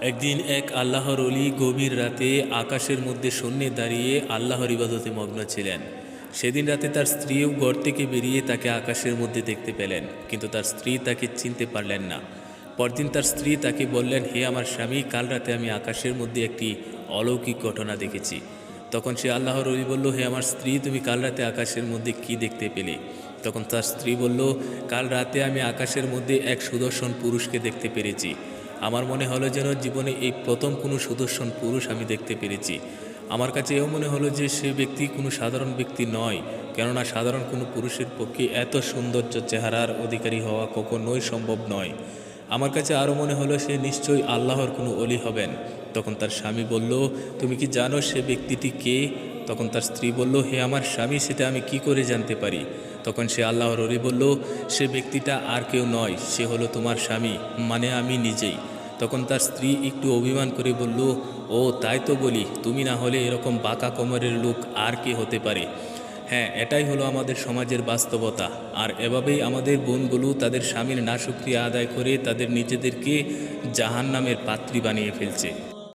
একদিন এক আল্লাহর অলি গভীর রাতে আকাশের মধ্যে শূন্যে দাঁড়িয়ে আল্লাহর ইবাদতে মগ্ন ছিলেন। সেদিন রাতে তার স্ত্রীও ঘর থেকে বেরিয়ে তাকে আকাশের মধ্যে দেখতে পেলেন, কিন্তু তার স্ত্রী তাকে চিনতে পারলেন না। পরদিন তার স্ত্রী তাকে বললেন, হে আমার স্বামী, কাল রাতে আমি আকাশের মধ্যে একটি অলৌকিক ঘটনা দেখেছি। তখন সে আল্লাহর অলি বলল, হে আমার স্ত্রী, তুমি কাল রাতে আকাশের মধ্যে কি দেখতে পেলে? তখন তার স্ত্রী বলল, কাল রাতে আমি আকাশের মধ্যে এক সুদর্শন পুরুষকে দেখতে পেরেছি। আমার মনে হলো যেন জীবনে এই প্রথম কোনো সুদর্শন পুরুষ আমি দেখতে পেরেছি। আমার কাছে এও মনে হলো যে সে ব্যক্তি কোনো সাধারণ ব্যক্তি নয়, কেননা সাধারণ কোনো পুরুষের পক্ষে এত সৌন্দর্য চেহারার অধিকারী হওয়া কখনোই সম্ভব নয়। আমার কাছে আরও মনে হলো সে নিশ্চয়ই আল্লাহর কোনো অলি হবেন। তখন তার স্বামী বলল, তুমি কি জানো সে ব্যক্তিটি কে? তখন তার স্ত্রী বলল, হে আমার স্বামী, সেটা আমি কি করে জানতে পারি? তখন সে আল্লাহর অলি বলল, সে ব্যক্তিটা আর কেউ নয়, সে হলো তোমার স্বামী, মানে আমি নিজেই। তখন তার স্ত্রী একটু অভিমান করে বলল, ও তাই তো বলি, তুমি না হলে এরকম বাঁকা কোমরের লোক আর কে হতে পারে? হ্যাঁ, এটাই হলো আমাদের সমাজের বাস্তবতা। আর এভাবেই আমাদের বোনগুলো তাদের স্বামীর নাশুকরিয়া আদায় করে তাদের নিজেদেরকে জাহান্নামের পাত্রী বানিয়ে ফেলছে।